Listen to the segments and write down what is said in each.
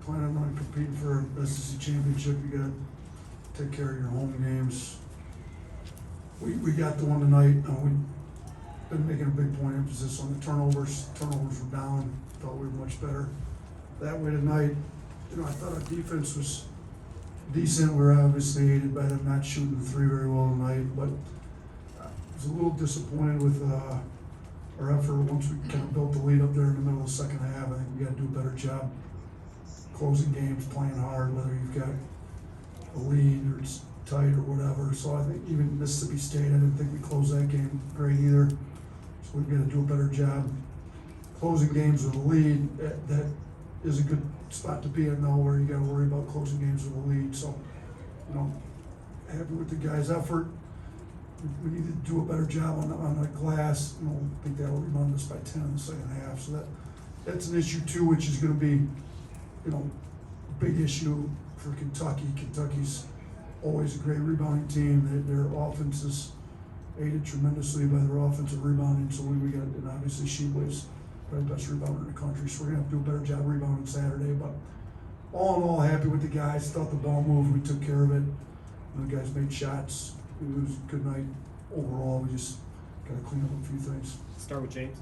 planning on competing for a SEC championship, you gotta take care of your home games. We got the one tonight, we've been making a big point of emphasis on the turnovers. Turnovers were down, thought we were much better that way tonight. I thought our defense was decent. We were obviously aided by them not shooting the three very well tonight, but I was a little disappointed with our effort once we kind of built the lead up there in the middle of the second half. I think we got to do a better job closing games, playing hard, whether you've got a lead or it's tight or whatever. So I think even Mississippi State, I didn't think we closed that game great either. So we've got to do a better job closing games with a lead. That is a good spot to be in though, where you got to worry about closing games with a lead. So, happy with the guys' effort. We need to do a better job on the glass. I think that'll rebound us by 10 in the second half. So that's an issue too, which is going to be, a big issue for Kentucky. Kentucky's always a great rebounding team. Their offense is aided tremendously by their offensive rebounding. So we got, and obviously Sheetwave's probably the best rebounder in the country. So we're gonna have to do a better job rebounding Saturday. But all in all, happy with the guys. Thought the ball moved. We took care of it. The guys made shots. It was a good night overall. We just got to clean up a few things. Start with James.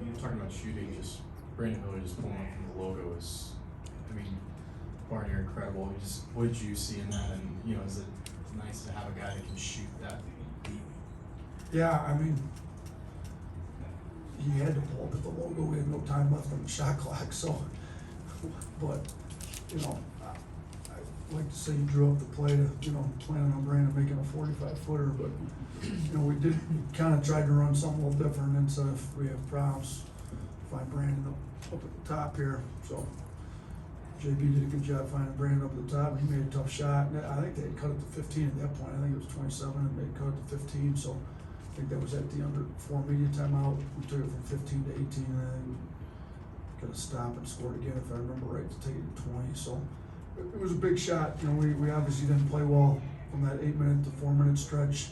You're talking about shooting, just Brandon Miller just pulling up from the logo is, Barney, you're incredible. What did you see in that? And is it nice to have a guy that can shoot that deep? Yeah, he had to pull up at the logo. We had no time left on the shot clock. So, but I like to say he drew up the play to, planning on Brandon making a 45-footer, but, we did kind of tried to run something a little different, and so if we have problems, find Brandon up at the top here. So JB did a good job finding Brandon up at the top. He made a tough shot. And I think they had cut it to 15 at that point. I think it was 27, and they cut it to 15. So I think that was at the under 4 media timeout. We took it from 15 to 18, and then got to stop and scored again, if I remember right, to take it to 20. So it was a big shot. We obviously didn't play well from that 8-minute to 4-minute stretch.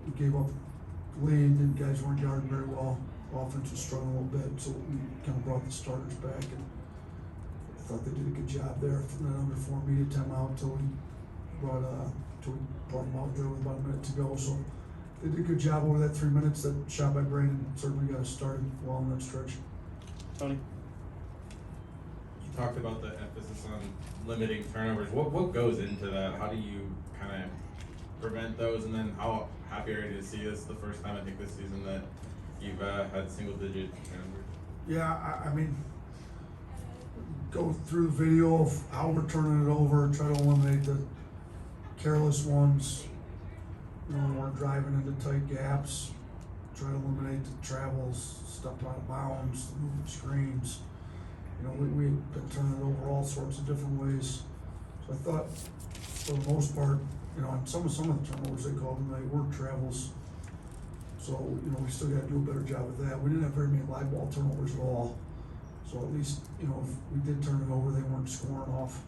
We gave up the lead. The guys weren't guarding very well. Offense was struggling a little bit, so we kind of brought the starters back, and I thought they did a good job there from that under 4 media timeout till we brought them out there with about a minute to go. So they did a good job over that 3 minutes. That shot by Brandon certainly got us started well in that stretch. Tony. You talked about the emphasis on limiting turnovers. What goes into that? How do you kind of prevent those? And then how happy are you to see this the first time I think this season that you've had single-digit turnovers? Yeah, go through the video of how we're turning it over, try to eliminate the careless ones. When we're driving into tight gaps, try to eliminate the travels, step out of bounds, the moving screens. We've been turning it over all sorts of different ways. So I thought, for the most part, on some of the turnovers they called tonight were travels. So, we still got to do a better job with that. We didn't have very many live ball turnovers at all. So at least, if we did turn it over, they weren't scoring off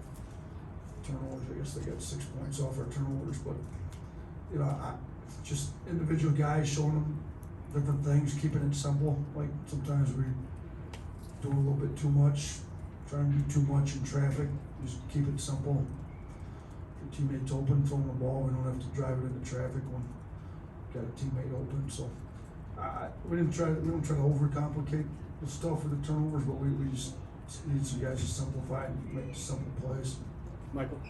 turnovers. I guess they got 6 points off our turnovers. But, just individual guys showing them different things, keeping it simple. Like sometimes we do a little bit too much, trying to do too much in traffic. Just keep it simple. If your teammate's open, throw them the ball. We don't have to drive it into traffic when got a teammate open. So we don't try to overcomplicate the stuff with the turnovers, but we just need some guys to simplify and make simple plays. Michael.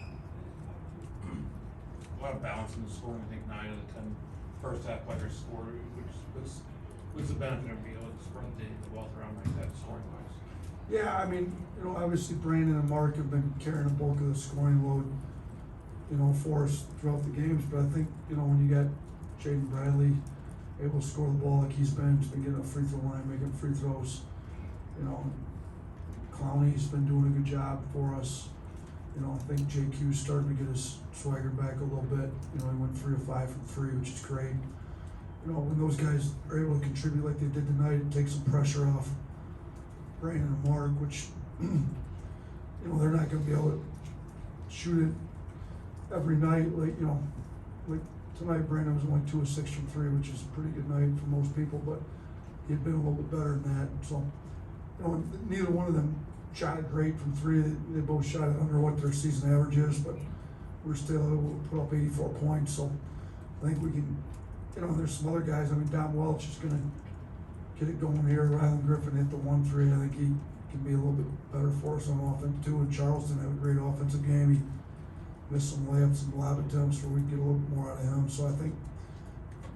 A lot of balance in the scoring. I think 9 of the 10 first half players scored, which was the benefit of being able to spread the wealth around like that scoring wise. Yeah, obviously Brandon and Mark have been carrying the bulk of the scoring load, for us throughout the games. But I think, when you got Jaden Bradley able to score the ball like he's been getting a free throw line, making free throws. Clowney's been doing a good job for us. I think JQ's starting to get his swagger back a little bit. He went 3 of 5 from 3, which is great. When those guys are able to contribute like they did tonight, it takes some pressure off Brandon and Mark, which, they're not going to be able to shoot it every night. Like tonight, Brandon was only 2 of 6 from 3, which is a pretty good night for most people, but he'd been a little bit better than that. So you know, neither one of them shot it great from three. They both shot it under what their season average is, but we're still able to put up 84 points. So I think we can, you know, there's some other guys. I mean, Don Welch is going to get it going here. Rylan Griffin hit the 1-3. I think he can be a little bit better for us on offense too. And Charleston had a great offensive game. He missed some layups and lob attempts where we can get a little bit more out of him. So I think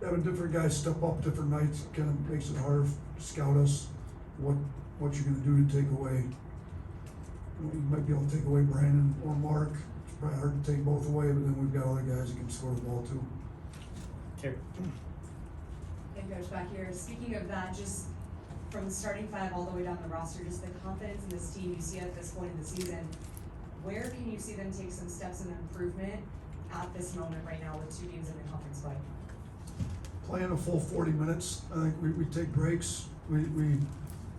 having different guys step up different nights kind of makes it harder to scout us what you're going to do to take away. You might be able to take away Brandon or Mark. It's probably hard to take both away, but then we've got other guys that can score the ball too. Carrie. Thank you, Coach. Back here. Speaking of that, just from the starting five all the way down the roster, just the confidence in this team you see at this point in the season, where can you see them take some steps in improvement at this moment right now with 2 games in the conference play? Playing a full 40 minutes. I think we take breaks. We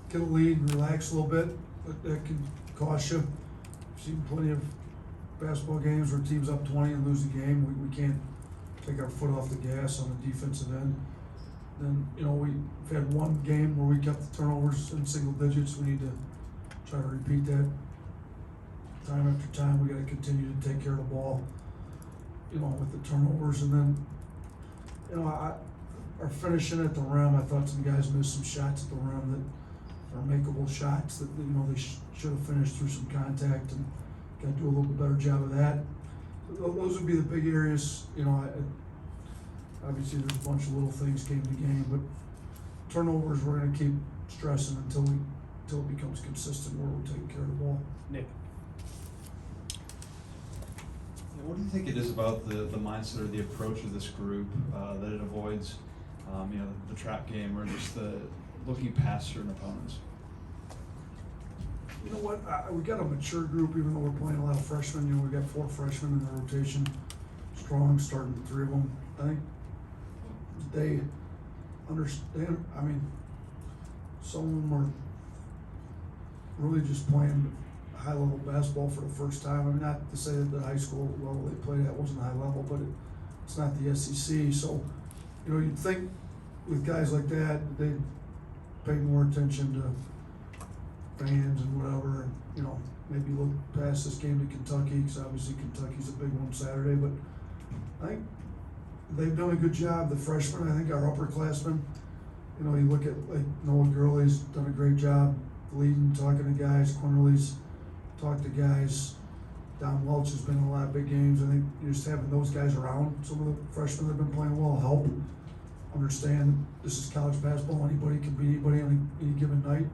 get a lead and relax a little bit. That can cost you. I've seen plenty of basketball games where teams up 20 and lose the game. We can't take our foot off the gas on the defensive end. Then, you know, we've had one game where we kept the turnovers in single digits. We need to try to repeat that time after time. We got to continue to take care of the ball, you know, with the turnovers. And then, you know, our finishing at the rim, I thought some guys missed some shots at the rim that are makeable shots that, you know, they should have finished through some contact, and got to do a little bit better job of that. Those would be the big areas. You know, obviously there's a bunch of little things game to game, but turnovers we're going to keep stressing until it becomes consistent where we're taking care of the ball. Nick. What do you think it is about the mindset or the approach of this group that it avoids, you know, the trap game or just the looking past certain opponents? You know what? We got a mature group, even though we're playing a lot of freshmen. You know, we got 4 freshmen in the rotation, strong, starting 3 of them. I think they understand. I mean, some of them are really just playing high-level basketball for the first time. I mean, not to say that the high school level they played at wasn't high level, but it's not the SEC. So, you know, you'd think with guys like that, they'd pay more attention to fans and whatever, and, you know, maybe look past this game to Kentucky, because obviously Kentucky's a big one Saturday. But I think they've done a good job. The freshmen, I think our upperclassmen, you know, you look at like Noah Gurley's done a great job leading, talking to guys. Cornelius talked to guys. Don Welch has been in a lot of big games. I think just having those guys around, some of the freshmen that have been playing well, help understand this is college basketball. Anybody can beat anybody on any given night.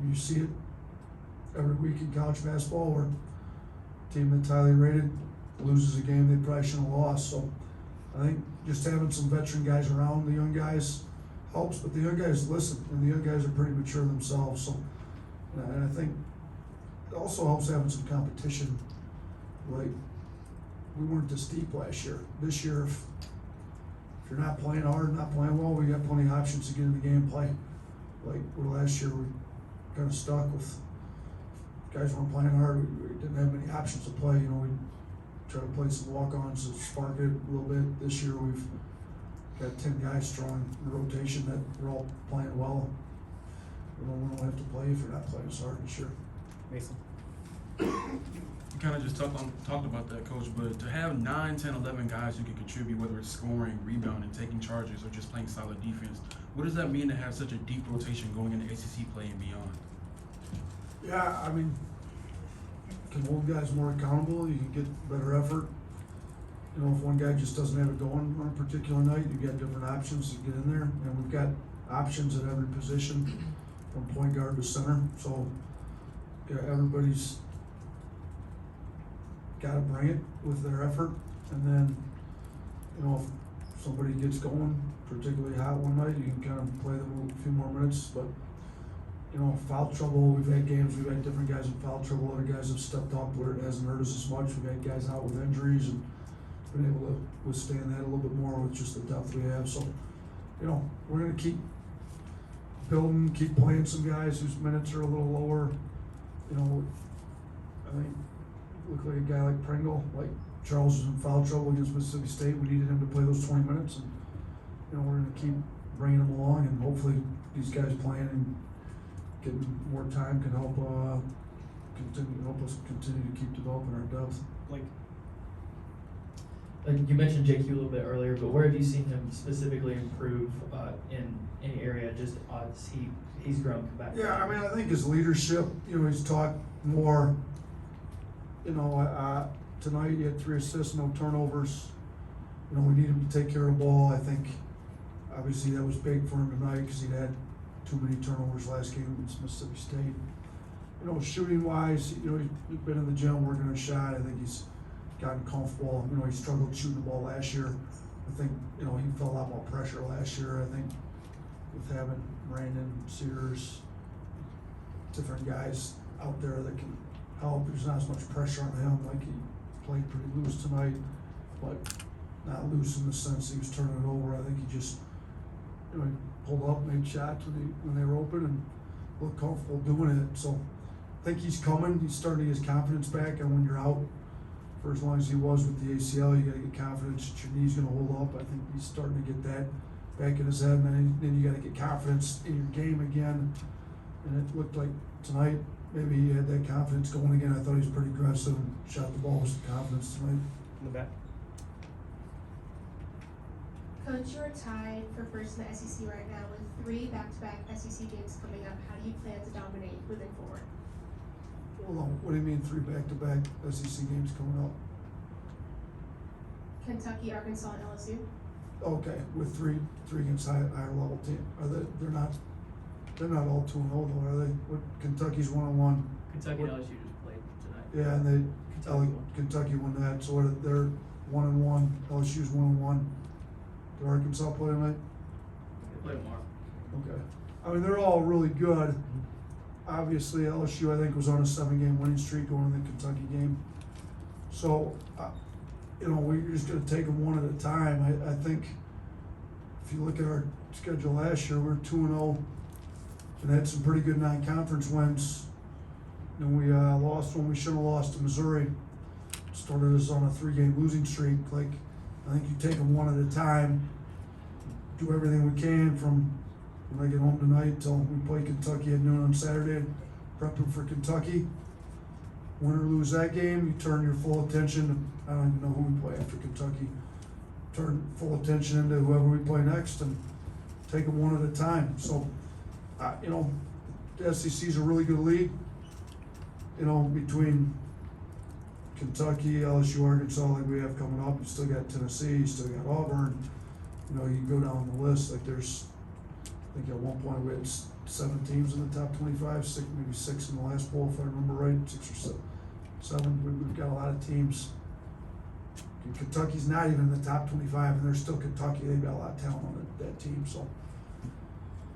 You see it every week in college basketball where a team that's highly rated loses a game they probably shouldn't have lost. So I think just having some veteran guys around the young guys helps, but the young guys listen, and the young guys are pretty mature themselves. So, and I think it also helps having some competition. Like, we weren't this deep last year. This year, if you're not playing hard, not playing well, we got plenty of options to get in the game and play. Like, where last year we kind of stuck with guys weren't playing hard. We didn't have many options to play. You know, we try to play some walk-ons to spark it a little bit. This year we've got 10 guys strong in the rotation that are all playing well. You know, we don't have to play if you're not playing as hard this year. Mason. You kind of just talked about that, Coach, but to have 9, 10, 11 guys who can contribute, whether it's scoring, rebounding, taking charges, or just playing solid defense, what does that mean to have such a deep rotation going into ACC play and beyond? Yeah, I mean, can hold guys more accountable. You can get better effort. You know, if one guy just doesn't have it going on a particular night, you got different options to get in there. And we've got options at every position, from point guard to center. So, yeah, everybody's got to bring it with their effort. And then, you know, if somebody gets going particularly hot one night, you can kind of play them a few more minutes. But, you know, foul trouble, we've had games, we've had different guys in foul trouble, other guys have stepped up where it hasn't hurt us as much. We've had guys out with injuries and been able to withstand that a little bit more with just the depth we have. So, you know, we're going to keep building, keep playing some guys whose minutes are a little lower. You know, I think look like a guy like Pringle, like Charles was in foul trouble against Mississippi State. We needed him to play those 20 minutes, and you know, we're going to keep bringing him along, and hopefully these guys playing and getting more time can help, help us continue to keep developing our depth. Like you mentioned JQ a little bit earlier, but where have you seen him specifically improve in any area? Just as he's grown come back. Yeah, I mean, I think his leadership, he's taught more, tonight he had 3 assists, no turnovers. We need him to take care of the ball. I think, obviously, that was big for him tonight because he'd had too many turnovers last game against Mississippi State. Shooting wise, he's been in the gym working on a shot. I think he's gotten comfortable. He struggled shooting the ball last year. I think, he felt a lot more pressure last year. I think with having Brandon, Sears, different guys out there that can help, there's not as much pressure on him. Like, he played pretty loose tonight, but not loose in the sense he was turning it over. I think he just, he pulled up, made shots when they were open, and looked comfortable doing it. So I think he's coming. He's starting to get his confidence back, and when you're out for as long as he was with the ACL, you got to get confidence that your knee's going to hold up. I think he's starting to get that back in his head, and then you got to get confidence in your game again. And it looked like tonight maybe he had that confidence going again. I thought he was pretty aggressive and shot the ball with some confidence tonight. In the back. Coach, you're tied for first in the SEC right now with 3 back-to-back SEC games coming up. How do you plan to dominate moving forward? Hold on, what do you mean 3 back-to-back SEC games coming up? Kentucky, Arkansas, and LSU. Okay, with three against higher level team. Are they? They're not all 2-0 though, are they? What, Kentucky's 1-1. Kentucky and LSU just played tonight. Yeah, and Kentucky won that. So they're 1-1. LSU's 1-1. Did Arkansas play tonight? They play tomorrow. Okay. I mean, they're all really good. Obviously, LSU, I think, was on a 7-game winning streak going into the Kentucky game. So, we're just going to take them one at a time. I think if you look at our schedule last year, we're 2-0 and had some pretty good non-conference wins. And we lost when we should have lost to Missouri. Started us on a 3-game losing streak. Like, I think you take them one at a time, do everything we can from when I get home tonight till we play Kentucky at noon on Saturday, prepping for Kentucky. Win or lose that game, you turn your full attention, I don't even know who we play after Kentucky, turn full attention into whoever we play next and take them one at a time. So, the SEC's a really good league, between Kentucky, LSU, Arkansas, like we have coming up. You still got Tennessee, you still got Auburn. You can go down the list. Like I think at one point we had 7 teams in the top 25, maybe 6 in the last poll, if I remember right, 6 or 7. We've got a lot of teams. And Kentucky's not even in the top 25, and they're still Kentucky. They've got a lot of talent on that team. So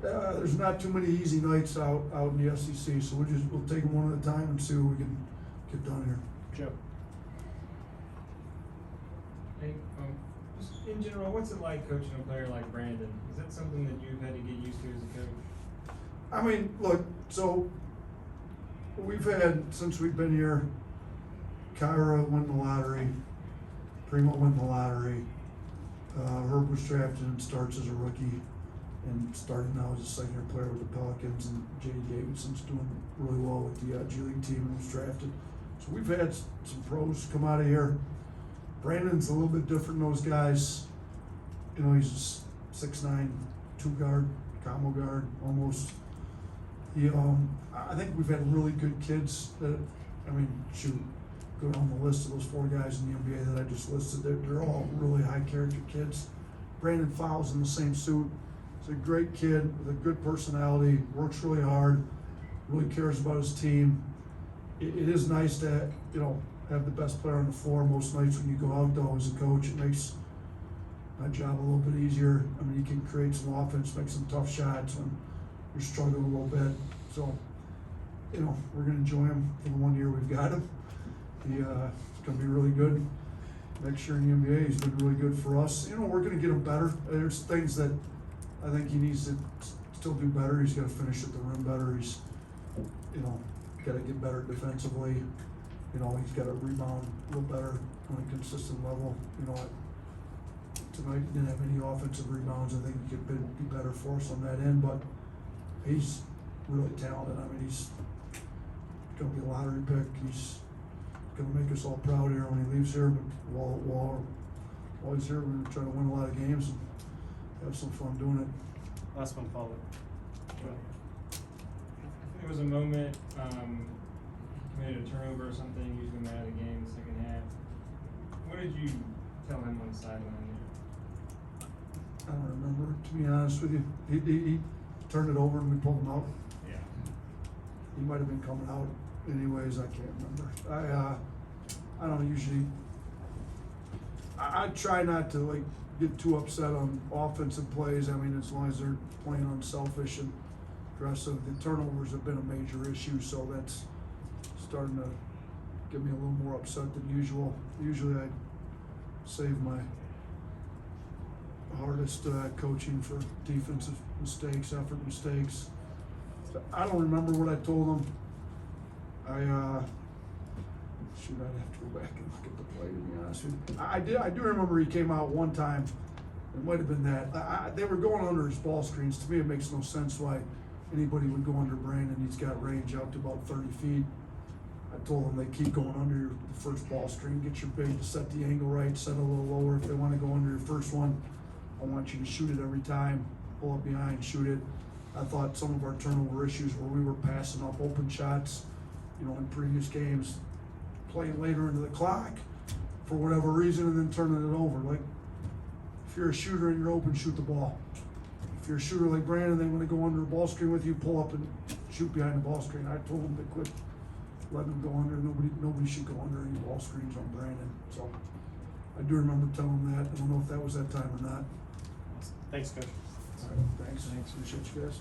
there's not too many easy nights out in the SEC. So we'll take them one at a time and see what we can get done here. Joe. Hey, just in general, what's it like coaching a player like Brandon? Is that something that you've had to get used to as a coach? I mean, look, so we've had, since we've been here, Kyra won the lottery, Primo won the lottery, Herb was drafted and starts as a rookie and started now as a second-year player with the Pelicans, and J.D. Davidson's doing really well with the G League team and was drafted. So we've had some pros come out of here. Brandon's a little bit different than those guys. He's a 6'9", 2-guard, combo guard, almost. I think we've had really good kids that, go down the list of those 4 guys in the NBA that I just listed. They're all really high character kids. Brandon Fowles in the same suit. He's a great kid with a good personality, works really hard, really cares about his team. It is nice to, have the best player on the floor most nights when you go out though as a coach. It makes my job a little bit easier. You can create some offense, make some tough shots when you're struggling a little bit. So, we're gonna enjoy him for the 1 year we've got him. He's gonna be really good. Next year in the NBA, he's been really good for us. We're gonna get him better. There's things that I think he needs to still do better. He's gotta finish at the rim better. He's, gotta get better defensively. He's got to rebound a little better on a consistent level. Tonight he didn't have any offensive rebounds. I think he could be better for us on that end, but he's really talented. I mean, he's gonna be a lottery pick. He's gonna make us all proud here when he leaves here, but while he's here, we're gonna try to win a lot of games and have some fun doing it. Last one, follow. If there was a moment, committed a turnover or something, he was gonna be out of the game in the second half. What did you tell him on the sideline? I don't remember, to be honest with you. He turned it over and we pulled him out. Yeah. He might have been coming out anyways, I can't remember. I don't usually, I try not to like get too upset on offensive plays. I mean, as long as they're playing unselfish and aggressive. The turnovers have been a major issue, so that's starting to get me a little more upset than usual. Usually I save my hardest coaching for defensive mistakes, effort mistakes. I don't remember what I told him. Shoot, I'd have to go back and look at the play, to be honest with you. I do remember he came out one time. It might have been that. They were going under his ball screens. To me, it makes no sense why anybody would go under Brandon. He's got range out to about 30 feet. I told them they keep going under your first ball screen. Get your big to set the angle right, set a little lower. If they want to go under your first one, I want you to shoot it every time. Pull up behind, shoot it. I thought some of our turnover issues where we were passing up open shots, in previous games, playing later into the clock for whatever reason, and then turning it over. Like, if you're a shooter and you're open, shoot the ball. If you're a shooter like Brandon, they want to go under a ball screen with you, pull up and shoot behind the ball screen. I told them to quit letting them go under. Nobody should go under any ball screens on Brandon. So I do remember telling them that. I don't know if that was that time or not. Thanks, Coach. All right, thanks. Appreciate you guys.